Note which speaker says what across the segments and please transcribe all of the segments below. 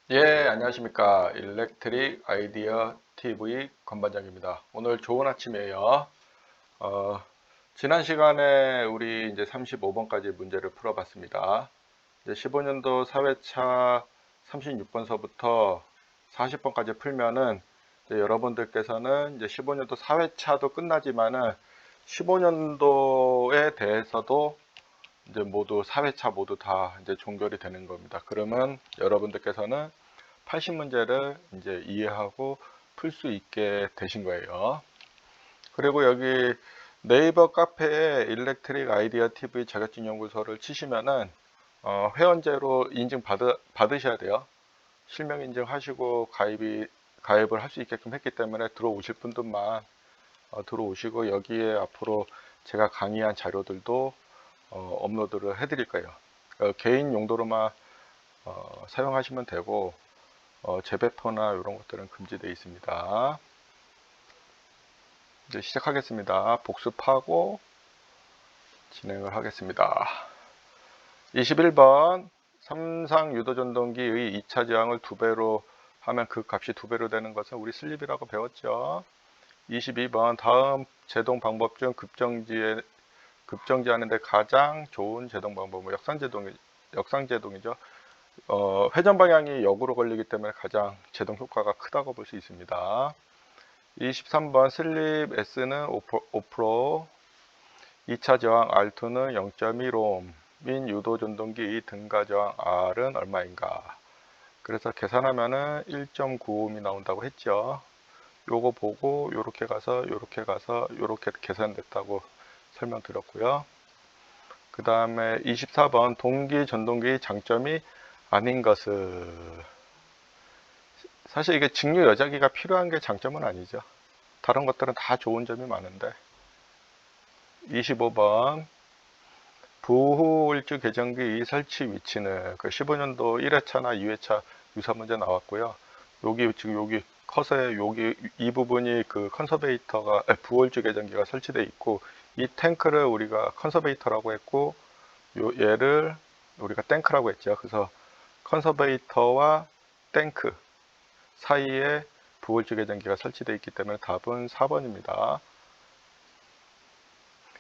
Speaker 1: 예, 안녕하십니까. 일렉트릭 아이디어 TV 건반장입니다. 오늘 좋은 아침이에요. 어, 지난 시간에 우리 이제 35번까지 문제를 풀어봤습니다. 이제 15년도 사회차 36번서부터 40번까지 풀면은 이제 여러분들께서는 이제 15년도 사회차도 끝나지만은 15년도에 대해서도 이제 모두 사회차 모두 다 이제 종결이 되는 겁니다. 그러면 여러분들께서는 80문제를 이제 이해하고 풀 수 있게 되신 거예요. 그리고 여기 네이버 카페에 일렉트릭 아이디어 TV 자격증 연구소를 치시면은 회원제로 받으셔야 돼요. 실명 인증하시고 가입을 할 수 있게끔 했기 때문에 들어오실 분들만 들어오시고 여기에 앞으로 제가 강의한 자료들도 업로드를 해드릴 거예요. 개인 용도로만 사용하시면 되고 재배포나 이런 것들은 금지되어 있습니다. 이제 시작하겠습니다. 복습하고 진행을 하겠습니다. 21번 삼상 유도전동기의 2차 저항을 2배로 하면 그 값이 2배로 되는 것은 우리 슬립이라고 배웠죠. 22번 다음 제동 방법 중 급정지하는데 가장 좋은 제동 방법은 역상제동이죠. 회전 방향이 역으로 걸리기 때문에 가장 제동 효과가 크다고 볼 수 있습니다. 23번 슬립 S는 5%, 2차 저항 R2는 0.1옴, 민 유도 전동기 등가 저항 R은 얼마인가. 그래서 계산하면은 1.9옴이 나온다고 했죠. 요거 보고 요렇게 가서 요렇게 계산됐다고 설명드렸고요. 그 다음에 24번 동기 전동기의 장점이 아닌 것은, 사실 이게 직류 여자기가 필요한 게 장점은 아니죠. 다른 것들은 다 좋은 점이 많은데. 25번 부호일주 계정기 설치 위치는 그 15년도 1회차나 2회차 유사 문제 나왔고요. 여기 커서의 여기 이 부분이 그 컨서베이터가 부호일주 계정기가 설치되어 있고, 이 탱크를 우리가 컨서베이터라고 했고 얘를 우리가 탱크라고 했죠. 그래서 컨서베이터와 탱크 사이에 부호일주 계정기가 설치되어 있기 때문에 답은 4번입니다.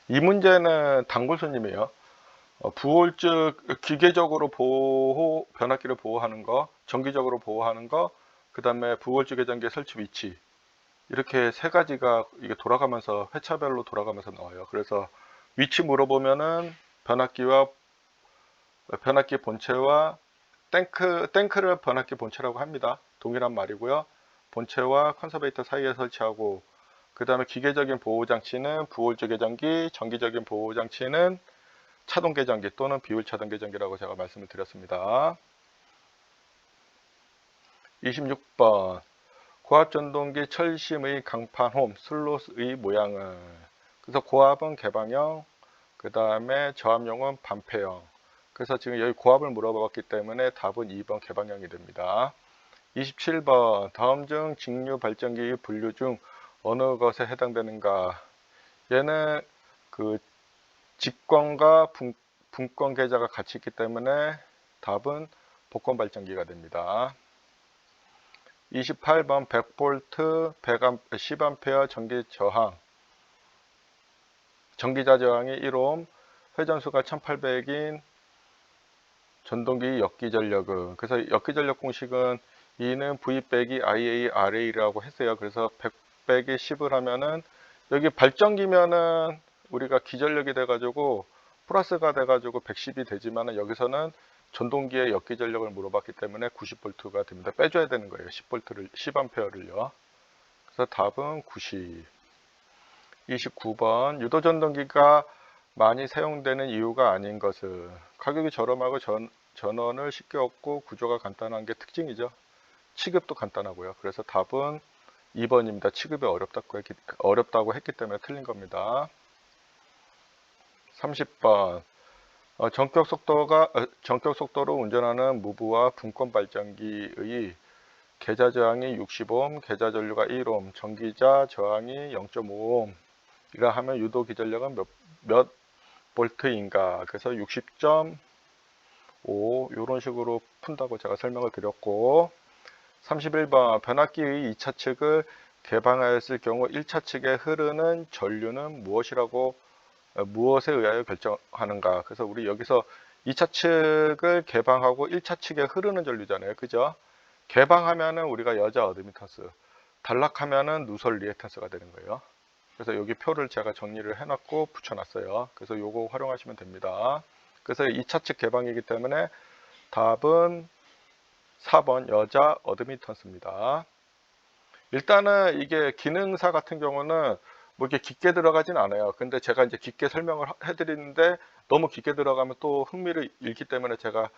Speaker 1: 이 문제는 단골 손님이에요. 부호일주 기계적으로 변압기를 보호하는 거, 정기적으로 보호하는 거, 그 다음에 부호일주 계정기 설치 위치, 이렇게 세 가지가 이게 돌아가면서 회차별로 돌아가면서 나와요. 그래서 위치 물어보면은 변압기 본체와 탱크를 변압기 본체라고 합니다. 동일한 말이고요. 본체와 컨서베이터 사이에 설치하고, 그 다음에 기계적인 보호장치는 부호일주 계정기, 정기적인 보호장치는 차동 계정기 또는 비율 차동 계정기라고 제가 말씀을 드렸습니다. 26번 고압전동기 철심의 강판홈 슬롯의 모양은, 그래서 고압은 개방형, 그 다음에 저압용은 반폐형. 그래서 지금 여기 고압을 물어봤기 때문에 답은 2번 개방형이 됩니다. 27번 다음 중 직류 발전기의 분류 중 어느 것에 해당되는가. 얘는 그 직권과 분권 계좌가 같이 있기 때문에 답은 복권 발전기가 됩니다. 28번 100V 10A 전기자 저항이 1옴, 회전수가 1800인 전동기 역기전력은, 그래서 역기전력 공식은 E는 V 빼기 IA RA라고 했어요. 그래서 100 빼기 10을 하면은 여기 발전기면은 우리가 기전력이 돼가지고 플러스가 돼가지고 110이 되지만은 여기서는 전동기의 역기전력을 물어봤기 때문에 90V가 됩니다. 빼줘야 되는 거예요. 10V를, 10A를요. 그래서 답은 90. 29번 유도전동기가 많이 사용되는 이유가 아닌 것은, 가격이 저렴하고 전원을 쉽게 얻고 구조가 간단한 게 특징이죠. 취급도 간단하고요. 그래서 답은 2번입니다. 취급이 어렵다고 했기 때문에 틀린 겁니다. 30번 전격 속도로 운전하는 무브와 분권 발전기의 계좌 저항이 60옴, 계좌 전류가 1옴, 전기자 저항이 0.5옴 이라 하면 유도 기전력은 몇 볼트인가. 그래서 60.5 5 이런 식으로 푼다고 제가 설명을 드렸고, 31번 변압기의 2차 측을 개방하였을 경우 1차 측에 흐르는 전류는 무엇에 의하여 결정하는가. 그래서 우리 여기서 2차 측을 개방하고 1차 측에 흐르는 전류잖아요. 그죠? 개방하면은 우리가 여자 어드미턴스, 단락하면은 누설 리액턴스가 되는 거예요. 그래서 여기 표를 제가 정리를 해놨고 붙여놨어요. 그래서 요거 활용하시면 됩니다. 그래서 2차 측 개방이기 때문에 답은 4번 여자 어드미턴스입니다. 일단은 이게 기능사 같은 경우는 뭐 이렇게 깊게 들어가진 않아요. 근데 제가 이제 깊게 설명을 해드리는데 너무 깊게 들어가면 또 흥미를 잃기 때문에 제가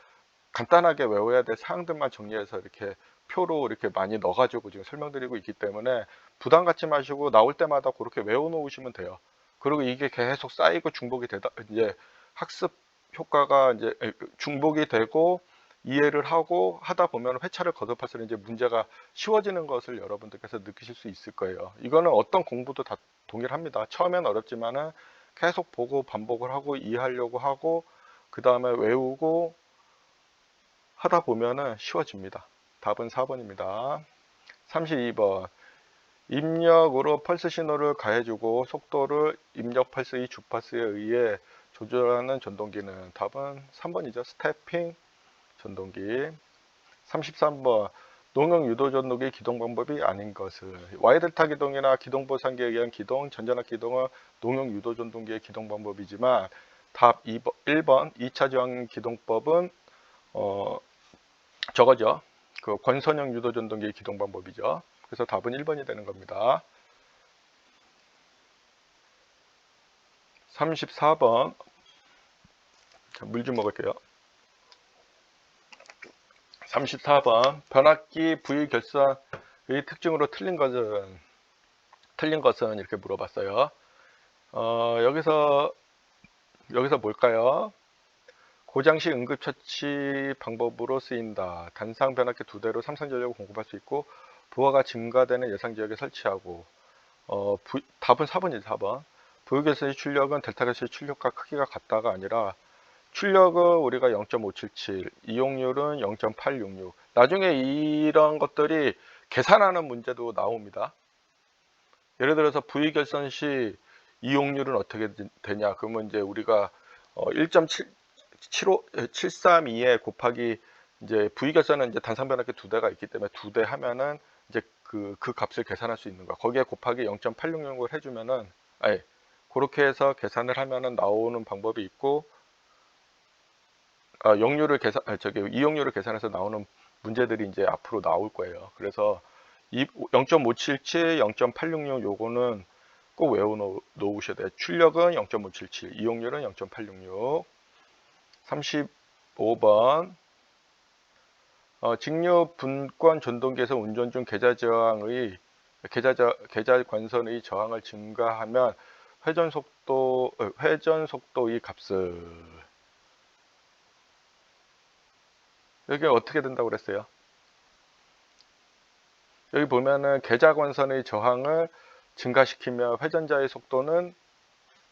Speaker 1: 간단하게 외워야 될 사항들만 정리해서 이렇게 표로 이렇게 많이 넣어가지고 지금 설명드리고 있기 때문에 부담 갖지 마시고 나올 때마다 그렇게 외워 놓으시면 돼요. 그리고 이게 계속 쌓이고 중복이 되다 이제 학습 효과가 이제 중복이 되고 이해를 하고 하다 보면 회차를 거듭할수록 이제 문제가 쉬워지는 것을 여러분들께서 느끼실 수 있을 거예요. 이거는 어떤 공부도 다 동일합니다. 처음엔 어렵지만은 계속 보고 반복을 하고 이해하려고 하고 그 다음에 외우고 하다 보면은 쉬워집니다. 답은 4번입니다. 32번 입력으로 펄스 신호를 가해주고 속도를 입력 펄스의 주파수에 의해 조절하는 전동기는 답은 3번이죠. 스태핑 전동기. 33번 농용 유도 전동기 기동 방법이 아닌 것을. Y델타 기동이나 기동 보상기에 의한 기동, 전전압 기동은 농용 유도 전동기의 기동 방법이지만 답 1번 2차 저항 기동법은 저거죠. 그 권선형 유도 전동기의 기동 방법이죠. 그래서 답은 1번이 되는 겁니다. 34번 물 좀 먹을게요. 34번 변압기 부위 결선의 특징으로 틀린 것은 이렇게 물어봤어요. 여기서 뭘까요? 고장시 응급처치 방법으로 쓰인다. 단상 변압기 2대로 삼성 전력을 공급할 수 있고 부하가 증가되는 예상 지역에 설치하고. 답은 4번이죠. 4번. 부유결선의 출력은 델타결선의 출력과 크기가 같다가 아니라 출력은 우리가 0.577, 이용률은 0.866. 나중에 이런 것들이 계산하는 문제도 나옵니다. 예를 들어서 부위결선 시 이용률은 어떻게 되냐? 그러면 이제 우리가 1.732에 곱하기 이제 부위결선은 이제 단상변압기 2대가 있기 때문에 2대 하면은 이제 그 값을 계산할 수 있는 거야. 거기에 곱하기 0.866을 해주면은 그렇게 해서 계산을 하면은 나오는 방법이 있고, 이용률을 계산해서 나오는 문제들이 이제 앞으로 나올 거예요. 그래서 0.577, 0.866 요거는 꼭 외워 놓으셔야 돼요. 출력은 0.577, 이용률은 0.866. 35번 직류 분권 전동기에서 운전 중 계좌 관선의 저항을 증가하면 회전 속도의 값을 여기 어떻게 된다고 그랬어요? 여기 보면은 계좌 관선의 저항을 증가시키며 회전자의 속도는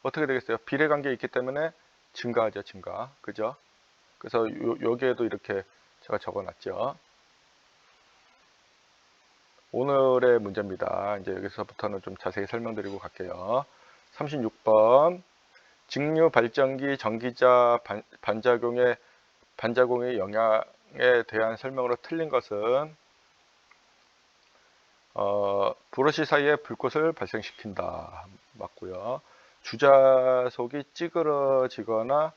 Speaker 1: 어떻게 되겠어요? 비례관계에 있기 때문에 증가하죠, 증가. 그죠? 그래서 여기에도 이렇게 제가 적어놨죠. 오늘의 문제입니다. 이제 여기서부터는 좀 자세히 설명드리고 갈게요. 36번 직류 발전기 전기자 반작용의 영향에 대한 설명으로 틀린 것은 브러쉬 사이에 불꽃을 발생시킨다. 맞고요. 주자속이 찌그러지거나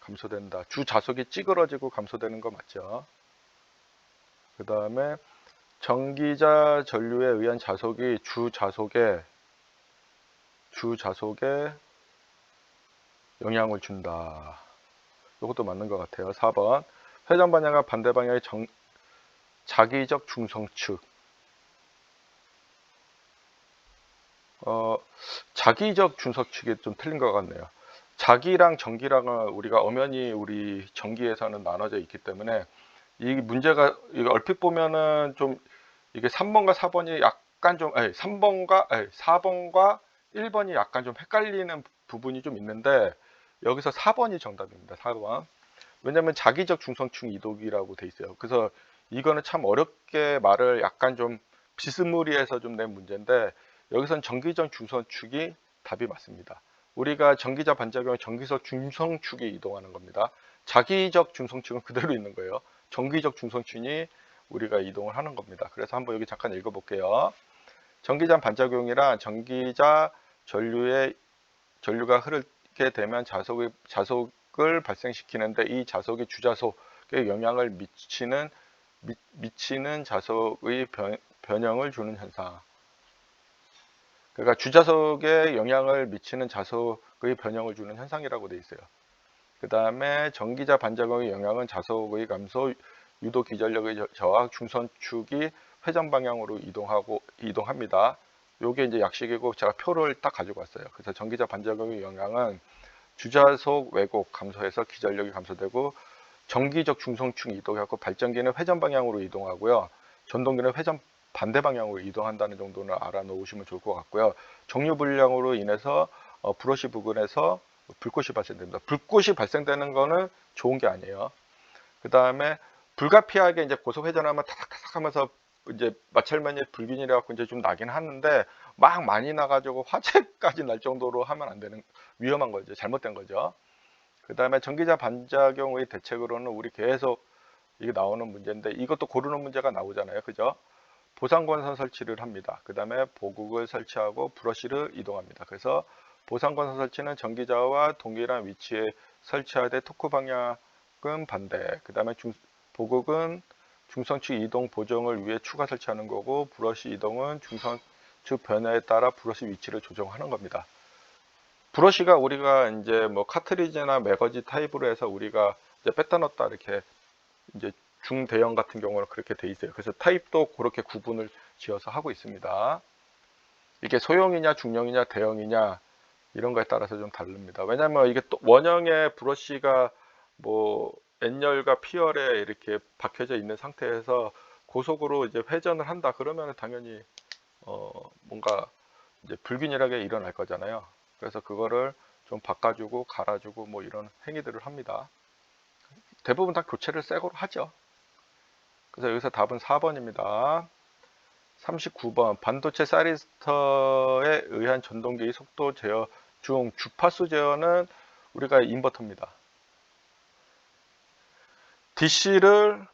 Speaker 1: 감소된다. 주자속이 찌그러지고 감소되는 거 맞죠? 그 다음에 전기자 전류에 의한 자속이 주자속에 영향을 준다. 이것도 맞는 것 같아요. 4번 회전 방향과 반대 방향의 자기적 중성축. 자기적 중성축이 좀 틀린 것 같네요. 자기랑 전기랑은 우리가 엄연히 우리 전기에서는 나눠져 있기 때문에 이 문제가 이거 얼핏 보면은 좀 이게 3번과 4번이 약간 좀 4번과 1번이 약간 좀 헷갈리는 부분이 좀 있는데 여기서 4번이 정답입니다. 4번 왜냐면 자기적 중성축 이동이라고 돼 있어요. 그래서 이거는 참 어렵게 말을 약간 좀 비스무리해서 좀 낸 문제인데, 여기선 정기적 중성축이 답이 맞습니다. 우리가 전기자 반작용에 정기적 중성축이 이동하는 겁니다. 자기적 중성축은 그대로 있는 거예요. 정기적 중성축이 우리가 이동을 하는 겁니다. 그래서 한번 여기 잠깐 읽어볼게요. 전기자 반작용이란 전기자 전류가 흐르게 되면 자속을 발생시키는데, 이 자속이 주자속에 영향을 미치는 자속의 변형을 주는 현상. 그러니까 주자속에 영향을 미치는 자속의 변형을 주는 현상이라고 되어 있어요. 그 다음에 전기자 반작용의 영향은 자속의 감소, 유도 기전력의 저하, 중선축이 회전 방향으로 이동합니다. 요게 이제 약식이고 제가 표를 딱 가지고 왔어요. 그래서 전기자 반작용의 영향은 주자속 왜곡 감소해서 기전력이 감소되고, 정기적 중성축 이동하고, 발전기는 회전 방향으로 이동하고요. 전동기는 회전 반대 방향으로 이동한다는 정도는 알아놓으시면 좋을 것 같고요. 정류 불량으로 인해서 브러쉬 부근에서 불꽃이 발생됩니다. 불꽃이 발생되는 거는 좋은 게 아니에요. 그 다음에 불가피하게 이제 고속 회전하면 타닥타닥 하면서 이제 마찰면이 불균이래 갖고 이제 좀 나긴 하는데, 막 많이 나가지고 화재까지 날 정도로 하면 안 되는, 위험한 거죠. 잘못된 거죠. 그 다음에 전기자 반작용의 대책으로는 우리 계속 이게 나오는 문제인데, 이것도 고르는 문제가 나오잖아요. 그죠? 보상권선 설치를 합니다. 그 다음에 보국을 설치하고 브러쉬를 이동합니다. 그래서 보상권선 설치는 전기자와 동일한 위치에 설치하되 토크 방향은 반대. 그 다음에 보국은 중성축 이동 보정을 위해 추가 설치하는 거고, 브러쉬 이동은 중성축 변화에 따라 브러쉬 위치를 조정하는 겁니다. 브러쉬가 우리가 이제 뭐 카트리지나 매거지 타입으로 해서 우리가 이제 뺐다 넣었다 이렇게 이제 중대형 같은 경우는 그렇게 돼 있어요. 그래서 타입도 그렇게 구분을 지어서 하고 있습니다. 이게 소형이냐 중형이냐 대형이냐 이런 거에 따라서 좀 다릅니다. 왜냐면 이게 또 원형의 브러쉬가 뭐 N열과 P열에 이렇게 박혀져 있는 상태에서 고속으로 이제 회전을 한다 그러면 당연히 뭔가 이제 불균일하게 일어날 거잖아요. 그래서 그거를 좀 바꿔주고 갈아주고 뭐 이런 행위들을 합니다. 대부분 다 교체를 새 거로 하죠. 그래서 여기서 답은 4번입니다. 39번 반도체 사이리스터에 의한 전동기의 속도 제어 중 주파수 제어는 우리가 인버터입니다. DC를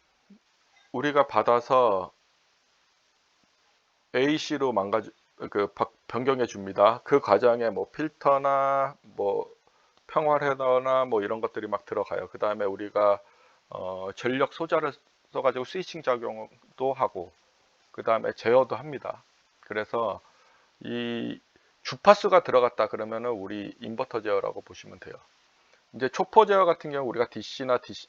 Speaker 1: 우리가 받아서 AC로 변경해 줍니다. 그 과정에 뭐 필터나 뭐 평활헤더나 뭐 이런 것들이 막 들어가요. 그 다음에 우리가 전력 소자를 써가지고 스위칭 작용도 하고, 그 다음에 제어도 합니다. 그래서 이 주파수가 들어갔다 그러면은 우리 인버터 제어라고 보시면 돼요. 이제 초포 제어 같은 경우 우리가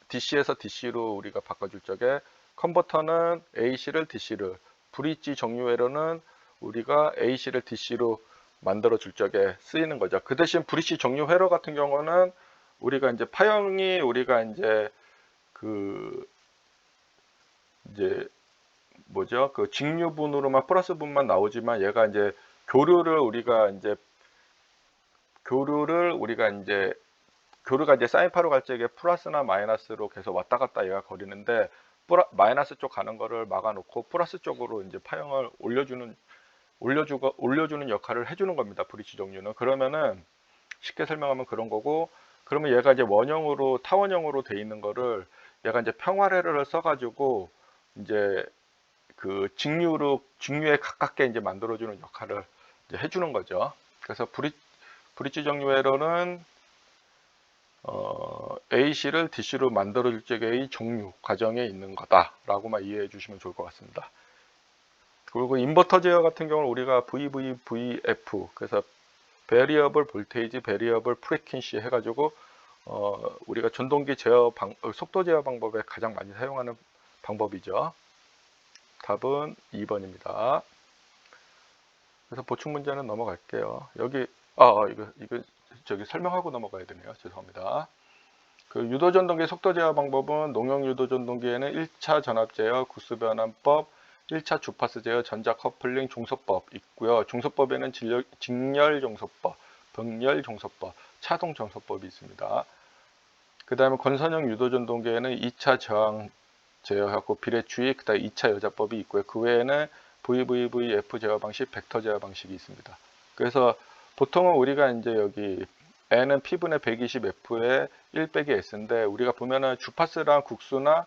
Speaker 1: DC에서 DC로 우리가 바꿔줄 적에, 컨버터는 AC를 DC를, 브릿지 정류회로는 우리가 AC를 DC로 만들어 줄 적에 쓰이는 거죠. 그 대신 브릿지 정류회로 같은 경우는 우리가 이제 파형이 우리가 이제 뭐죠? 그 직류분으로만 플러스 분만 나오지만, 얘가 이제 교류가 이제 사인파로 갈 적에 플러스나 마이너스로 계속 왔다 갔다 얘가 거리는데, 마이너스 쪽 가는 거를 막아놓고 플러스 쪽으로 이제 파형을 올려주는 역할을 해주는 겁니다. 브릿지 종류는. 그러면은 쉽게 설명하면 그런 거고, 그러면 얘가 이제 타원형으로 돼 있는 거를 얘가 이제 평활회로를 써가지고 이제 그 직류에 가깝게 이제 만들어주는 역할을 이제 해주는 거죠. 그래서 브릿지 정류회로는 AC를 DC로 만들어줄 적의 종류 과정에 있는 거다라고만 이해해 주시면 좋을 것 같습니다. 그리고 인버터 제어 같은 경우는 우리가 VV, VF, 그래서 베리어블 볼테이지, 베리어블 프리퀀시 해가지고 우리가 전동기 속도 제어 방법에 가장 많이 사용하는 방법이죠. 답은 2번입니다. 그래서 보충 문제는 넘어갈게요. 여기 이거 저기 설명하고 넘어가야 되네요. 죄송합니다. 그 유도전동기 속도 제어 방법은 농용 유도전동기에는 1차 전압 제어, 구스 변환법, 1차 주파수 제어, 전자 커플링 종소법 있고요. 종소법에는 직렬 종소법, 병렬 종소법, 차동 종소법이 있습니다. 그 다음에 건선형 유도전동계에는 2차 저항 제어하고 비례주의, 그 다음에 2차 여자법이 있고요. 그 외에는 VVVF 제어 방식, 벡터 제어 방식이 있습니다. 그래서 보통은 우리가 이제 여기 N은 P분의 120F에 1 빼기 S인데, 우리가 보면은 주파수랑 국수나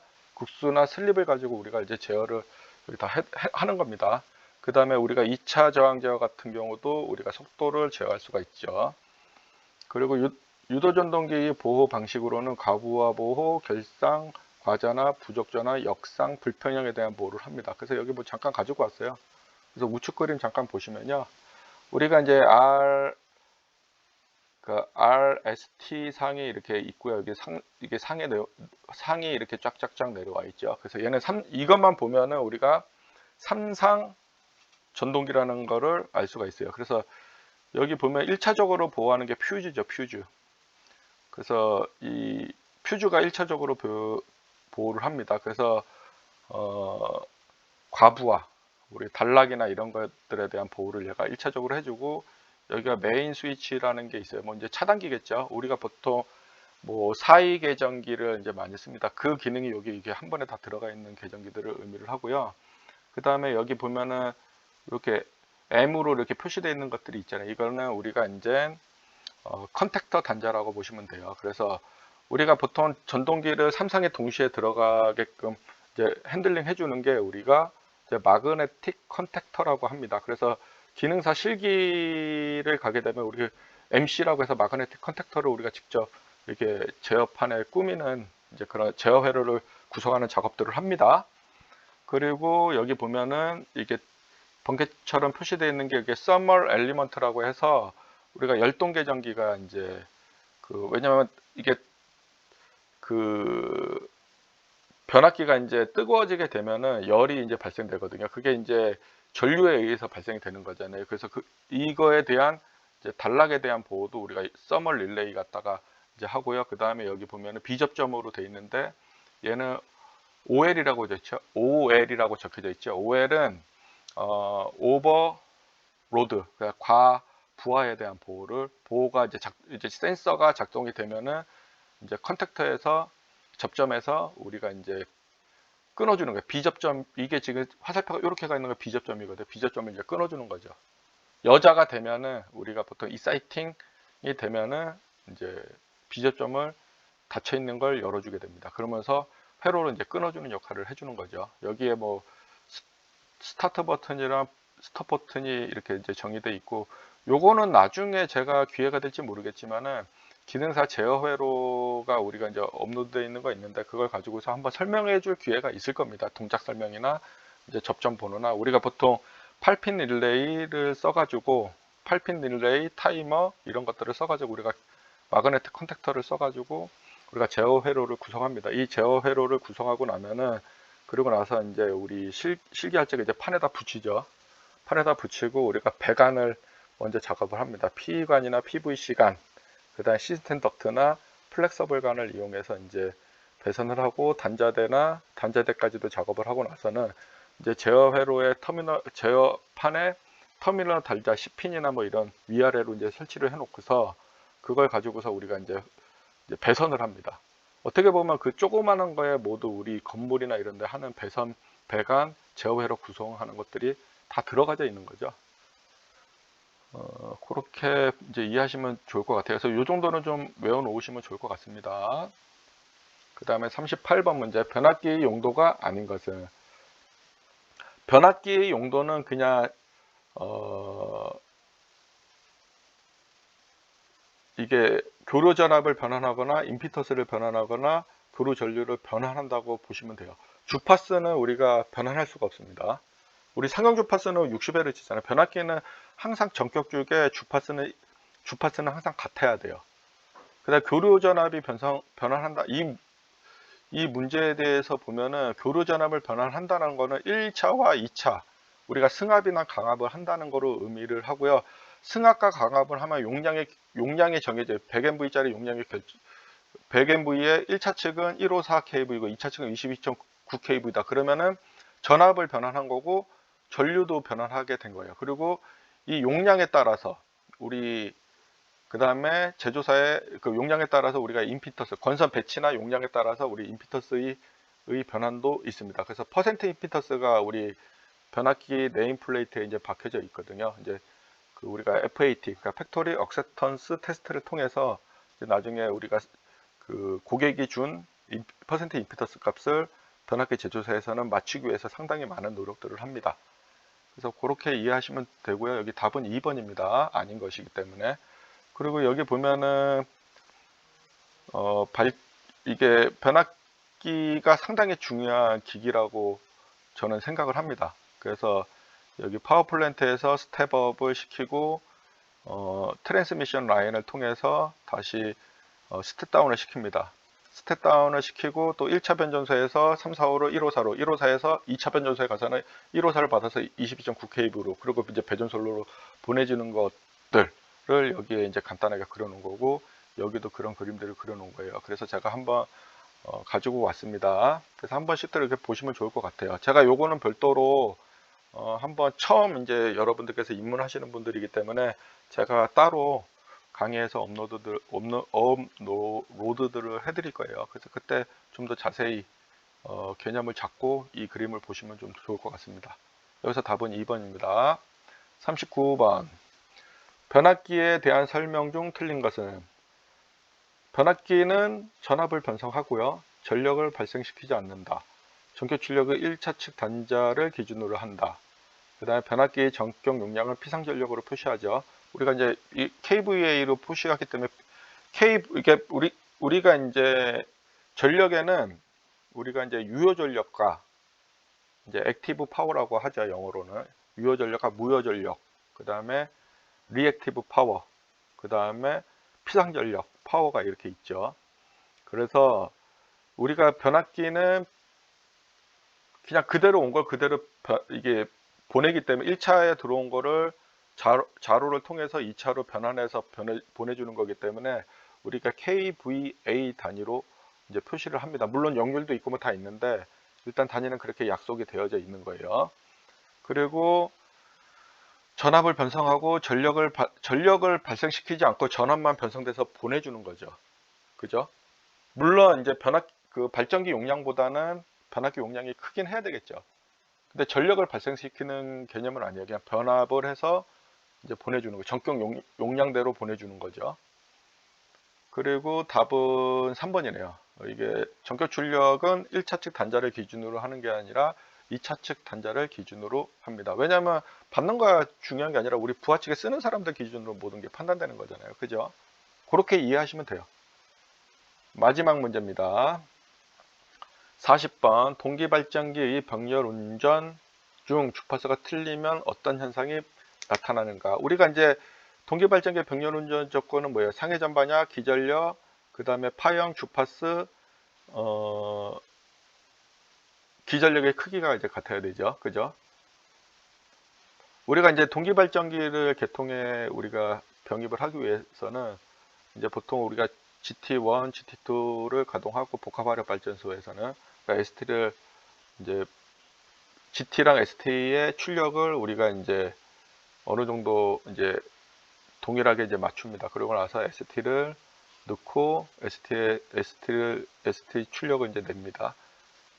Speaker 1: 슬립을 가지고 우리가 이제 제어를 여기 다 하는 겁니다. 그 다음에 우리가 2차 저항 제어 같은 경우도 우리가 속도를 제어할 수가 있죠. 그리고 유도전동기의 보호 방식으로는 가부화 보호, 결상, 과전화, 부적전화, 역상, 불평형에 대한 보호를 합니다. 그래서 여기 뭐 잠깐 가지고 왔어요. 그래서 우측 그림 잠깐 보시면요. 우리가 이제 RST 상이 이렇게 있고요. 이게 상이 이렇게 쫙쫙쫙 내려와 있죠. 그래서 얘는 이것만 보면은 우리가 3상 전동기라는 거를 알 수가 있어요. 그래서 여기 보면 1차적으로 보호하는 게 퓨즈죠, 퓨즈. 그래서 이 퓨즈가 1차적으로 보호를 합니다. 그래서 과부하, 우리 단락이나 이런 것들에 대한 보호를 얘가 1차적으로 해주고, 여기가 메인 스위치라는 게 있어요. 뭐 이제 차단기겠죠. 우리가 보통 뭐 사이 계정기를 이제 많이 씁니다. 그 기능이 여기 이게 한 번에 다 들어가 있는 계정기들을 의미를 하고요. 그 다음에 여기 보면은 이렇게 M으로 이렇게 표시되어 있는 것들이 있잖아요. 이거는 우리가 이제 컨택터 단자라고 보시면 돼요. 그래서 우리가 보통 전동기를 3상에 동시에 들어가게끔 이제 핸들링 해주는 게 우리가 이제 마그네틱 컨택터라고 합니다. 그래서 기능사 실기를 가게 되면 우리 MC라고 해서 마그네틱 컨택터를 우리가 직접 이렇게 제어판에 꾸미는 이제 그런 제어 회로를 구성하는 작업들을 합니다. 그리고 여기 보면은 이게 번개처럼 표시되어 있는 게 이게 서멀 엘리먼트라고 해서 우리가 열동 계정기가 이제 왜냐면 이게 변압기가 이제 뜨거워지게 되면은 열이 이제 발생되거든요. 그게 이제 전류에 의해서 발생이 되는 거잖아요. 그래서 이거에 대한 이제 단락에 대한 보호도 우리가 서멀 릴레이 갖다가 이제 하고요. 그 다음에 여기 보면은 비접점으로 돼 있는데 얘는 OL이라고 적혀 OL이라고 적혀져 있죠. OL은 오버로드, 그러니까 과부하에 대한 보호가 이제 센서가 작동이 되면은 이제 컨택터에서 접점에서 우리가 이제 끊어주는 거예요. 비접점, 이게 지금 화살표가 이렇게 가 있는 거 비접점이거든요. 비접점을 이제 끊어주는 거죠. 여자가 되면은 우리가 보통 이사이팅이 되면은 이제 비접점을 닫혀 있는 걸 열어주게 됩니다. 그러면서 회로를 이제 끊어주는 역할을 해주는 거죠. 여기에 뭐 스타트 버튼이랑 스톱 버튼이 이렇게 이제 정의되어 있고, 요거는 나중에 제가 기회가 될지 모르겠지만은 기능사 제어 회로가 우리가 이제 업로드되어 있는 거 있는데 그걸 가지고서 한번 설명해 줄 기회가 있을 겁니다. 동작 설명이나 이제 접점 번호나 우리가 보통 8핀 릴레이를 써가지고 8핀 릴레이, 타이머 이런 것들을 써가지고 우리가 마그네틱 컨택터를 써가지고 우리가 제어 회로를 구성합니다. 이 제어 회로를 구성하고 나면은 그리고 나서 이제 우리 실기할 적에 이제 판에다 붙이죠. 판에다 붙이고 우리가 배관을 먼저 작업을 합니다. P관이나 PVC관, 그 다음 시스템 덕트나 플렉서블관을 이용해서 이제 배선을 하고 단자대까지도 작업을 하고 나서는 이제 제어 회로의 제어판에 터미널 달자 10핀이나 뭐 이런 위아래로 이제 설치를 해 놓고서 그걸 가지고서 우리가 이제 배선을 합니다. 어떻게 보면 그 조그마한 거에 모두 우리 건물이나 이런 데 하는 배선, 배관, 제어 회로 구성하는 것들이 다 들어가져 있는 거죠. 그렇게 이제 이해하시면 좋을 것 같아요. 그래서 이 정도는 좀 외워 놓으시면 좋을 것 같습니다. 그 다음에 38번 문제, 변압기의 용도가 아닌 것은. 변압기의 용도는 그냥 이게 교류 전압을 변환하거나 임피턴스를 변환하거나 교류 전류를 변환한다고 보시면 돼요. 주파수는 우리가 변환할 수가 없습니다. 우리 상용 주파수는 60Hz잖아요. 변압기는 항상 전격주게 주파수는 항상 같아야 돼요. 그다음 교류 전압이 변환한다. 이 문제에 대해서 보면은 교류 전압을 변환한다는 거는 1차와 2차 우리가 승합이나 강합을 한다는 거로 의미를 하고요. 승합과 강합을 하면 용량이 정해져요. 100MV짜리 용량이 100MV의 1차 측은 154kV이고 2차 측은 22.9kV다. 그러면은 전압을 변환한 거고 전류도 변환하게 된 거예요. 그리고 이 용량에 따라서 우리 그 다음에 제조사의 그 용량에 따라서 우리가 임피터스, 건선 배치나 용량에 따라서 우리 임피터스의 변환도 있습니다. 그래서 퍼센트 임피터스가 우리 변압기 네임플레이트에 이제 박혀져 있거든요. 이제 그 우리가 FAT, 그러니까 팩토리 억셉턴스 테스트를 통해서 이제 나중에 우리가 그 고객이 준 퍼센트 임피터스 값을 변압기 제조사에서는 맞추기 위해서 상당히 많은 노력들을 합니다. 그래서 그렇게 이해하시면 되고요. 여기 답은 2번입니다. 아닌 것이기 때문에. 그리고 여기 보면은 이게 변압기가 상당히 중요한 기기라고 저는 생각을 합니다. 그래서 여기 파워플랜트에서 스텝업을 시키고 트랜스미션 라인을 통해서 다시 스텝다운을 시킵니다. 스텝다운을 시키고 또 1차 변전소에서 3, 4, 5로 154로 154에서 2차 변전소에 가서는 154를 받아서 22.9kV로 그리고 이제 배전솔로로 보내주는 것들을 여기에 이제 간단하게 그려놓은 거고 여기도 그런 그림들을 그려놓은 거예요. 그래서 제가 한번 가지고 왔습니다. 그래서 한 번씩 이렇게 보시면 좋을 것 같아요. 제가 요거는 별도로 한번 처음 이제 여러분들께서 입문하시는 분들이기 때문에 제가 따로 강의에서 업로드들을 해드릴 거예요. 그래서 그때 좀 더 자세히 개념을 잡고 이 그림을 보시면 좀 좋을 것 같습니다. 여기서 답은 2번입니다. 39번 변압기에 대한 설명 중 틀린 것은 변압기는 전압을 변성하고요. 전력을 발생시키지 않는다. 전격 출력의 1차 측 단자를 기준으로 한다. 그 다음에 변압기의 전격 용량을 피상전력으로 표시하죠. 우리가 이제 이 kVA로 표시하기 때문에 이게 우리가 이제 전력에는 우리가 이제 유효 전력과 이제 액티브 파워라고 하죠. 영어로는 유효 전력과 무효 전력, 그 다음에 리액티브 파워, 그 다음에 피상 전력 파워가 이렇게 있죠. 그래서 우리가 변압기는 그냥 그대로 온 걸 그대로 이게 보내기 때문에 1차에 들어온 거를 자로를 통해서 2차로 변환해서 보내주는 거기 때문에 우리가 kVA 단위로 이제 표시를 합니다. 물론 역률도 있고 뭐 다 있는데 일단 단위는 그렇게 약속이 되어져 있는 거예요. 그리고 전압을 변성하고 전력을 발생시키지 않고 전압만 변성돼서 보내주는 거죠. 그죠? 물론 이제 그 발전기 용량보다는 변압기 용량이 크긴 해야 되겠죠. 근데 전력을 발생시키는 개념은 아니에요. 그냥 변압을 해서 이제 보내주는 거, 전격 용량대로 보내주는 거죠. 그리고 답은 3번이네요. 이게 전격 출력은 1차 측 단자를 기준으로 하는 게 아니라 2차 측 단자를 기준으로 합니다. 왜냐하면 받는 거가 중요한 게 아니라 우리 부하 측에 쓰는 사람들 기준으로 모든 게 판단되는 거잖아요. 그죠? 그렇게 이해하시면 돼요. 마지막 문제입니다. 40번 동기발전기의 병렬 운전 중 주파수가 틀리면 어떤 현상이 나타나는가? 우리가 이제 동기발전기 병렬 운전 조건은 뭐예요? 상해 전반야, 기전력, 그 다음에 파형, 주파수, 기전력의 크기가 이제 같아야 되죠. 그죠? 우리가 이제 동기발전기를 개통해 우리가 병입을 하기 위해서는 이제 보통 우리가 GT1, GT2를 가동하고 복합화력 발전소에서는 그러니까 ST를 이제 GT랑 ST의 출력을 우리가 이제 어느 정도 이제 동일하게 이제 맞춥니다. 그러고 나서 ST를 넣고 ST 출력을 이제 냅니다.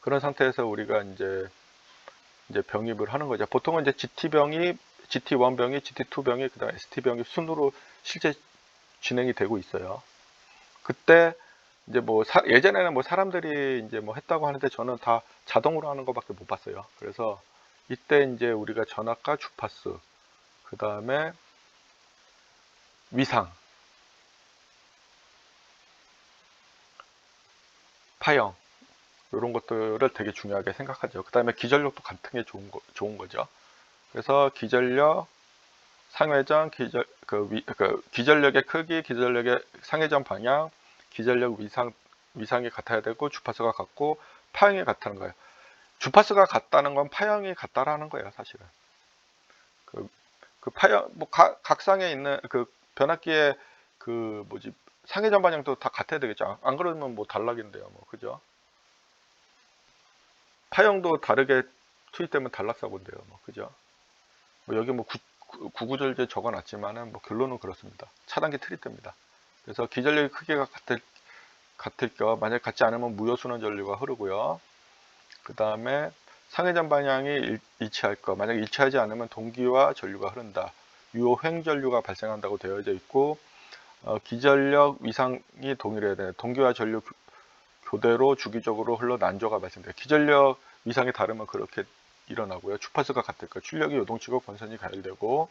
Speaker 1: 그런 상태에서 우리가 이제 병입을 하는 거죠. 보통은 이제 GT1 병이, GT2 병이, 그다음 ST 병이 순으로 실제 진행이 되고 있어요. 그때 이제 뭐 예전에는 뭐 사람들이 이제 뭐 했다고 하는데 저는 다 자동으로 하는 것밖에 못 봤어요. 그래서 이때 이제 우리가 전압과 주파수, 그 다음에 위상, 파형 이런 것들을 되게 중요하게 생각하죠. 그 다음에 기전력도 같은 게 좋은 거죠. 그래서 기전력, 상회전, 기전력의 크기, 기전력의 상회전 방향, 기전력 위상이 같아야 되고 주파수가 같고 파형이 같다는 거예요. 주파수가 같다는 건 파형이 같다라는 거예요, 사실은. 그 파형, 뭐 각상에 있는 그 변압기의 그 뭐지 상회전 방향도 다 같아야 되겠죠. 안 그러면 뭐 단락인데요, 뭐 그죠? 파형도 다르게 투입되면 단락사고인데요, 뭐 그죠? 뭐 여기 뭐 구구절절 적어놨지만은 뭐 결론은 그렇습니다. 차단기 트리트입니다. 그래서 기전력의 크기가 같을 겨 만약 같지 않으면 무효순환 전류가 흐르고요. 그 다음에 상회전 방향이 일치할 거, 만약 일치하지 않으면 동기와 전류가 흐른다. 유효 횡전류가 발생한다고 되어져 있고, 기전력 위상이 동일해야 되는 동기와 전류 교대로 주기적으로 흘러 난조가 발생돼요. 기전력 위상이 다르면 그렇게 일어나고요. 주파수가 같을 거, 출력이 요동치고 권선이 가열되고,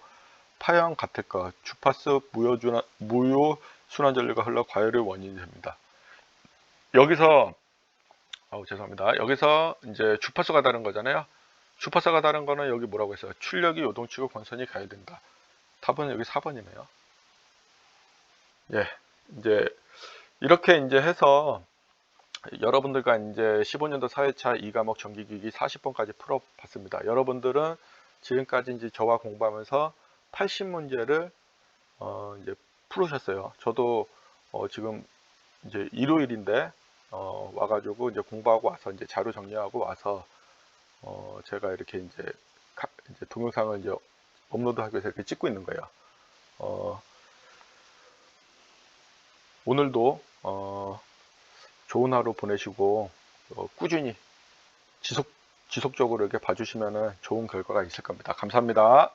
Speaker 1: 파형 같을 거, 주파수 무효 순환 전류가 흘러 과열의 원인이 됩니다. 여기서 죄송합니다. 여기서 이제 주파수가 다른 거잖아요. 주파수가 다른 거는 여기 뭐라고 했어요? 출력이 요동치고 권선이 가열된다. 답은 여기 4번이네요. 예, 이제 이렇게 이제 해서 여러분들과 이제 15년도 사회차 2과목 전기기기 40번까지 풀어봤습니다. 여러분들은 지금까지 이제 저와 공부하면서 80문제를 이제 풀으셨어요. 저도 지금 이제 일요일인데 와가지고 이제 공부하고 와서 이제 자료 정리하고 와서 제가 이렇게 이제 동영상을 이제 업로드하기 위해서 이렇게 찍고 있는 거예요. 오늘도 좋은 하루 보내시고 꾸준히 지속적으로 이렇게 봐주시면 좋은 결과가 있을 겁니다. 감사합니다.